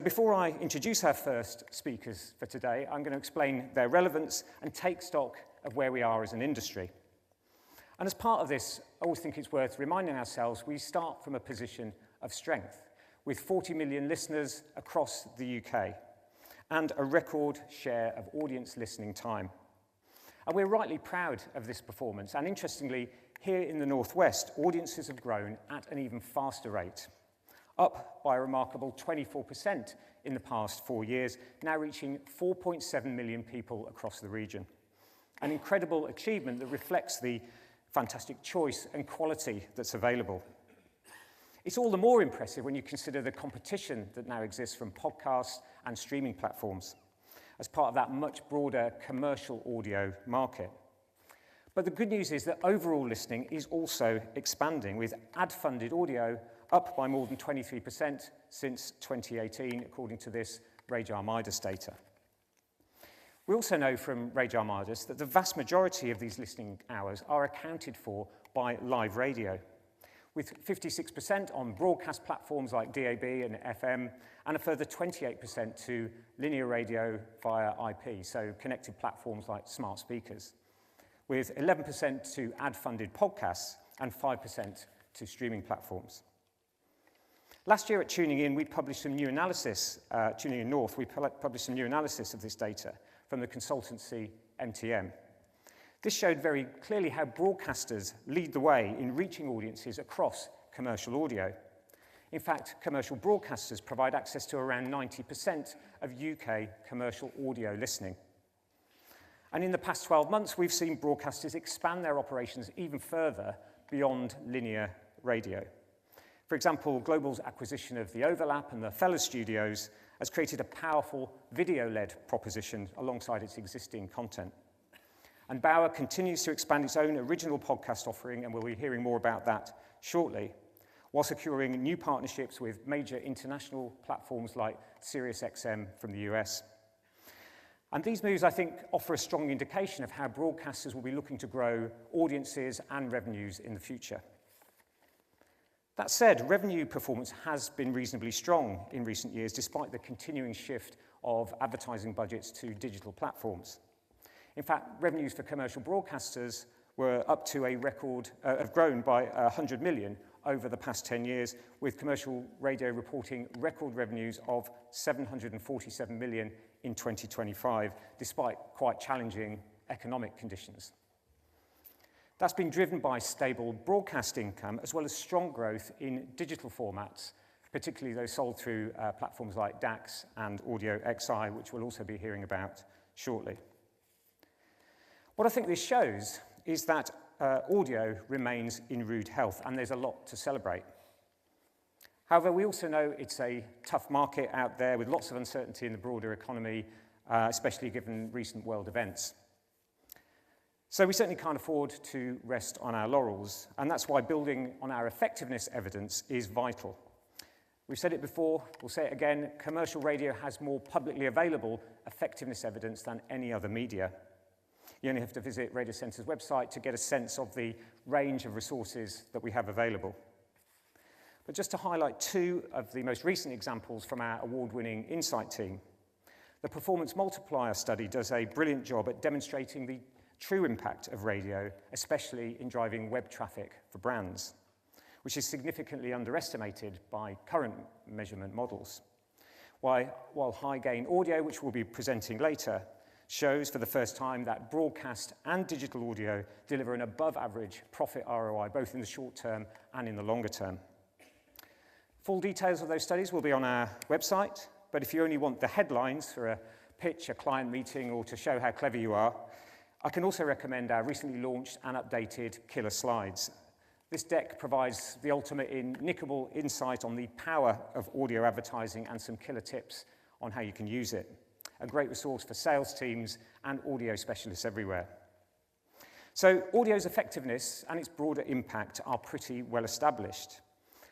Before I introduce our first speakers for today, I'm going to explain their relevance and take stock of where we are as an industry. And as part of this, I always think it's worth reminding ourselves we start from a position of strength, with 40 million listeners across the UK and a record share of audience listening time. And we're rightly proud of this performance. And interestingly, here in the Northwest, audiences have grown at an even faster rate, up by a remarkable 24% in the past 4 years, now reaching 4.7 million people across the region. An incredible achievement that reflects the fantastic choice and quality that's available. It's all the more impressive when you consider the competition that now exists from podcasts and streaming platforms as part of that much broader commercial audio market. But the good news is that overall listening is also expanding, with ad-funded audio up by more than 23% since 2018, according to this Radar Midas data. We also know from Radar Midas that the vast majority of these listening hours are accounted for by live radio, with 56% on broadcast platforms like DAB and FM, and a further 28% to linear radio via IP, so connected platforms like smart speakers, with 11% to ad-funded podcasts and 5% to streaming platforms. Last year at Tuning In, we published some new analysis, Tuning In North, we published some new analysis of this data from the consultancy MTM. This showed very clearly how broadcasters lead the way in reaching audiences across commercial audio. In fact, commercial broadcasters provide access to around 90% of UK commercial audio listening. And in the past 12 months, we've seen broadcasters expand their operations even further beyond linear radio. For example, Global's acquisition of The Overlap and the Fellas Studios has created a powerful video-led proposition alongside its existing content. And Bauer continues to expand its own original podcast offering, and we'll be hearing more about that shortly, while securing new partnerships with major international platforms like SiriusXM from the US. And these moves, I think, offer a strong indication of how broadcasters will be looking to grow audiences and revenues in the future. That said, revenue performance has been reasonably strong in recent years, despite the continuing shift of advertising budgets to digital platforms. In fact, revenues for commercial broadcasters were up to a record, have grown by 100 million over the past 10 years, with commercial radio reporting record revenues of 747 million in 2025, despite quite challenging economic conditions. That's been driven by stable broadcast income, as well as strong growth in digital formats, particularly those sold through platforms like DAX and Audio XI, which we'll also be hearing about shortly. What I think this shows is that audio remains in rude health, and there's a lot to celebrate. However, we also know it's a tough market out there with lots of uncertainty in the broader economy, especially given recent world events. So we certainly can't afford to rest on our laurels, and that's why building on our effectiveness evidence is vital. We've said it before, we'll say it again, commercial radio has more publicly available effectiveness evidence than any other media. You only have to visit Radiocentre's website to get a sense of the range of resources that we have available. But just to highlight two of the most recent examples from our award-winning Insight team, the Performance Multiplier study does a brilliant job at demonstrating the true impact of radio, especially in driving web traffic for brands, which is significantly underestimated by current measurement models. While high-gain audio, which we'll be presenting later, shows for the first time that broadcast and digital audio deliver an above-average profit ROI, both in the short term and in the longer term. Full details of those studies will be on our website, but if you only want the headlines for a pitch, a client meeting, or to show how clever you are, I can also recommend our recently launched and updated Killer Slides. This deck provides the ultimate nickable insight on the power of audio advertising and some killer tips on how you can use it. A great resource for sales teams and audio specialists everywhere. So audio's effectiveness and its broader impact are pretty well established.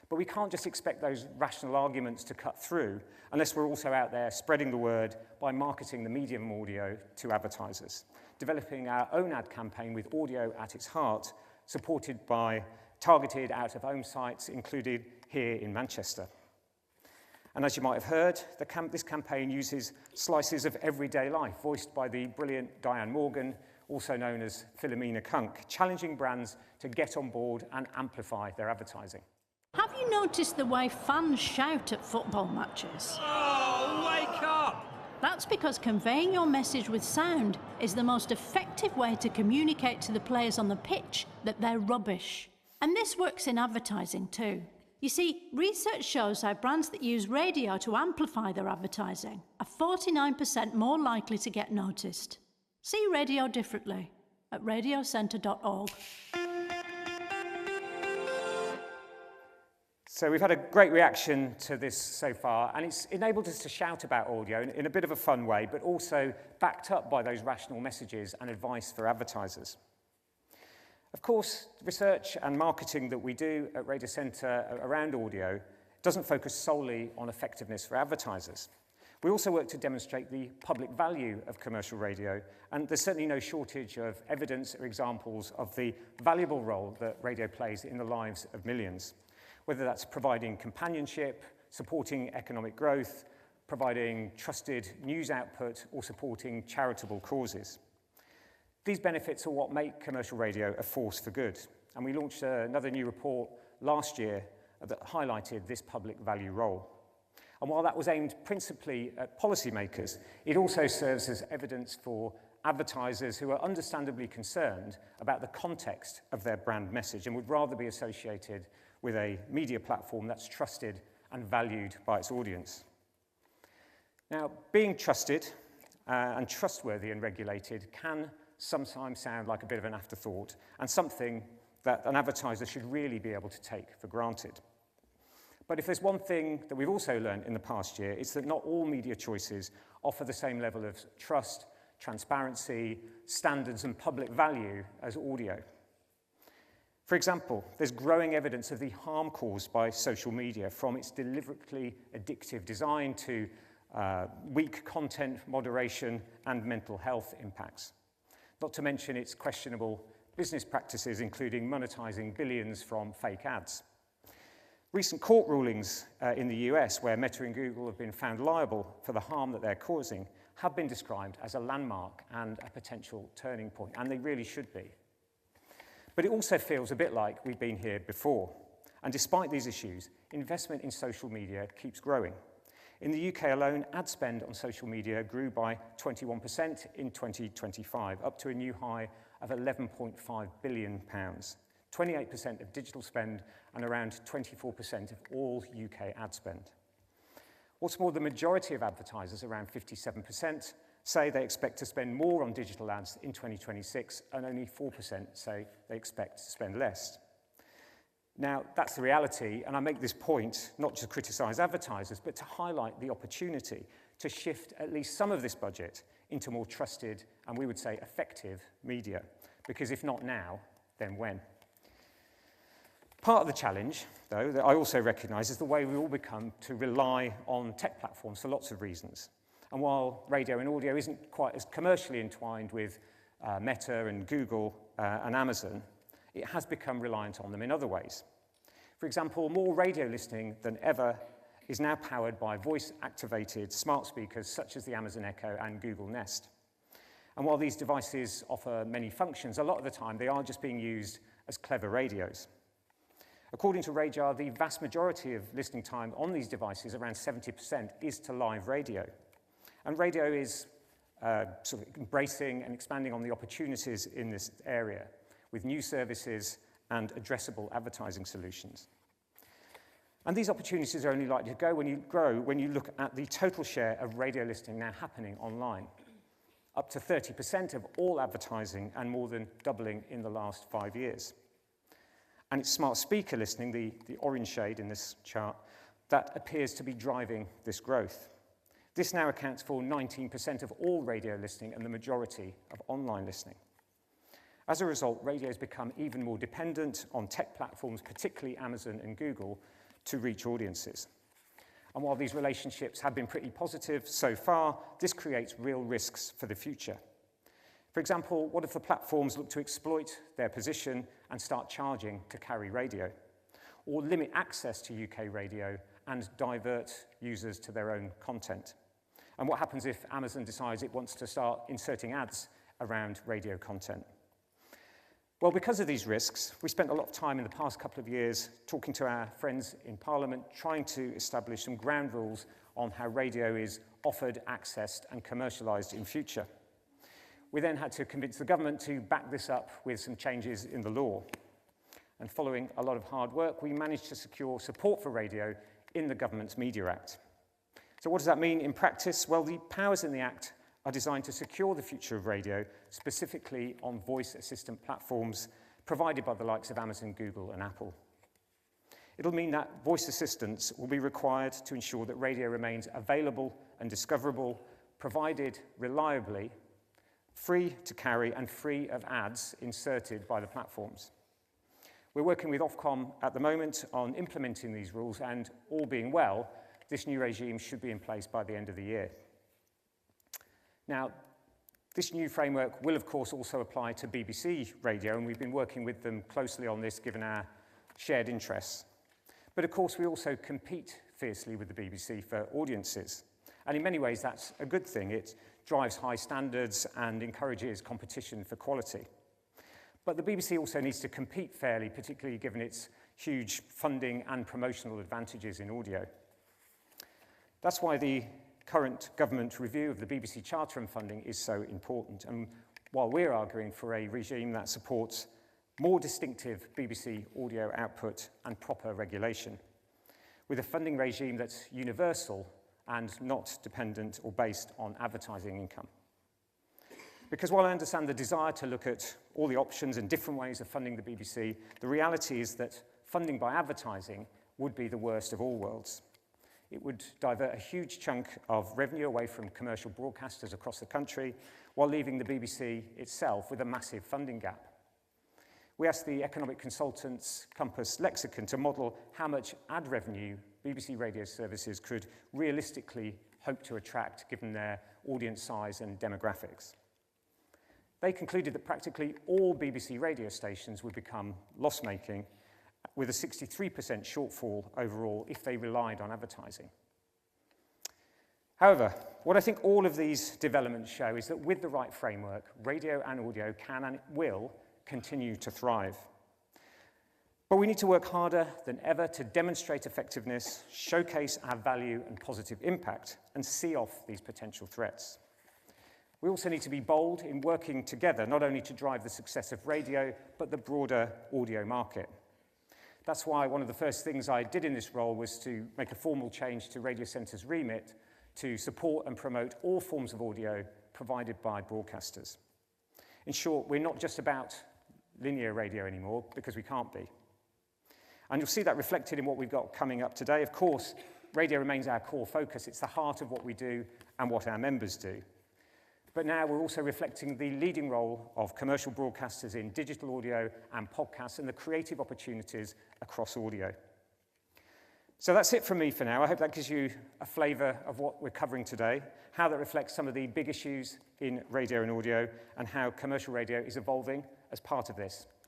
But we can't just expect those rational arguments to cut through unless we're also out there spreading the word by marketing the medium audio to advertisers, developing our own ad campaign with audio at its heart, supported by targeted out-of-home sites, included here in Manchester. And as you might have heard, this campaign uses slices of everyday life, voiced by the brilliant Diane Morgan, also known as Philomena Kunk, challenging brands to get on board and amplify their advertising. Have you noticed the way fans shout at football matches? Oh, wake up! That's because conveying your message with sound is the most effective way to communicate to the players on the pitch that they're rubbish. And this works in advertising too. You see, research shows how brands that use radio to amplify their advertising are 49% more likely to get noticed. See radio differently at radiocentre.org. So we've had a great reaction to this so far, and it's enabled us to shout about audio in a bit of a fun way, but also backed up by those rational messages and advice for advertisers. Of course, research and marketing that we do at Radiocentre around audio doesn't focus solely on effectiveness for advertisers. We also work to demonstrate the public value of commercial radio, and there's certainly no shortage of evidence or examples of the valuable role that radio plays in the lives of millions, whether that's providing companionship, supporting economic growth, providing trusted news output, or supporting charitable causes. These benefits are what make commercial radio a force for good, and we launched another new report last year that highlighted this public value role. And while that was aimed principally at policymakers, it also serves as evidence for advertisers who are understandably concerned about the context of their brand message and would rather be associated with a media platform that's trusted and valued by its audience. Now, being trusted and trustworthy and regulated can sometimes sound like a bit of an afterthought and something that an advertiser should really be able to take for granted. But if there's one thing that we've also learned in the past year, it's that not all media choices offer the same level of trust, transparency, standards, and public value as audio. For example, there's growing evidence of the harm caused by social media, from its deliberately addictive design to weak content moderation and mental health impacts. Not to mention its questionable business practices, including monetizing billions from fake ads. Recent court rulings in the US, where Meta and Google have been found liable for the harm that they're causing, have been described as a landmark and a potential turning point, and they really should be. But it also feels a bit like we've been here before. And despite these issues, investment in social media keeps growing. In the UK alone, ad spend on social media grew by 21% in 2025, up to a new high of £11.5 billion, 28% of digital spend and around 24% of all UK ad spend. What's more, the majority of advertisers, around 57%, say they expect to spend more on digital ads in 2026, and only 4% say they expect to spend less. Now, that's the reality, and I make this point not to criticise advertisers, but to highlight the opportunity to shift at least some of this budget into more trusted, and we would say effective, media. Because if not now, then when? Part of the challenge, though, that I also recognise is the way we all become to rely on tech platforms for lots of reasons. And while radio and audio isn't quite as commercially entwined with Meta and Google and Amazon, it has become reliant on them in other ways. For example, more radio listening than ever is now powered by voice-activated smart speakers such as the Amazon Echo and Google Nest. And while these devices offer many functions, a lot of the time they are just being used as clever radios. According to Radar, the vast majority of listening time on these devices, around 70%, is to live radio. And radio is sort of embracing and expanding on the opportunities in this area, with new services and addressable advertising solutions. And these opportunities are only likely to grow when you look at the total share of radio listening now happening online, up to 30% of all advertising and more than doubling in the last 5 years. And it's smart speaker listening, the orange shade in this chart, that appears to be driving this growth. This now accounts for 19% of all radio listening and the majority of online listening. As a result, radio has become even more dependent on tech platforms, particularly Amazon and Google, to reach audiences. And while these relationships have been pretty positive so far, this creates real risks for the future. For example, what if the platforms look to exploit their position and start charging to carry radio, or limit access to UK radio and divert users to their own content. And what happens if Amazon decides it wants to start inserting ads around radio content? Well, because of these risks, we spent a lot of time in the past couple of years talking to our friends in Parliament, trying to establish some ground rules on how radio is offered, accessed, and commercialised in future. We then had to convince the government to back this up with some changes in the law. And following a lot of hard work, we managed to secure support for radio in the government's Media Act. So what does that mean in practice? Well, the powers in the Act are designed to secure the future of radio, specifically on voice assistant platforms provided by the likes of Amazon, Google, and Apple. It'll mean that voice assistants will be required to ensure that radio remains available and discoverable, provided reliably, free to carry, and free of ads inserted by the platforms. We're working with Ofcom at the moment on implementing these rules, and all being well, this new regime should be in place by the end of the year. Now, this new framework will, of course, also apply to BBC Radio, and we've been working with them closely on this, given our shared interests. But, of course, we also compete fiercely with the BBC for audiences. And in many ways, that's a good thing. It drives high standards and encourages competition for quality. But the BBC also needs to compete fairly, particularly given its huge funding and promotional advantages in audio. That's why the current government review of the BBC Charter and funding is so important. And while we're arguing for a regime that supports more distinctive BBC audio output and proper regulation, with a funding regime that's universal and not dependent or based on advertising income. Because while I understand the desire to look at all the options and different ways of funding the BBC, the reality is that funding by advertising would be the worst of all worlds. It would divert a huge chunk of revenue away from commercial broadcasters across the country, while leaving the BBC itself with a massive funding gap. We asked the economic consultants Compass Lexicon to model how much ad revenue BBC radio services could realistically hope to attract, given their audience size and demographics. They concluded that practically all BBC radio stations would become loss-making, with a 63% shortfall overall if they relied on advertising. However, what I think all of these developments show is that with the right framework, radio and audio can and will continue to thrive. But we need to work harder than ever to demonstrate effectiveness, showcase our value and positive impact, and see off these potential threats. We also need to be bold in working together, not only to drive the success of radio, but the broader audio market. That's why one of the first things I did in this role was to make a formal change to Radiocentre's remit to support and promote all forms of audio provided by broadcasters. In short, we're not just about linear radio anymore, because we can't be. And you'll see that reflected in what we've got coming up today. Of course, radio remains our core focus. It's the heart of what we do and what our members do. But now we're also reflecting the leading role of commercial broadcasters in digital audio and podcasts and the creative opportunities across audio. So that's it from me for now. I hope that gives you a flavour of what we're covering today, how that reflects some of the big issues in radio and audio, and how commercial radio is evolving as part of this.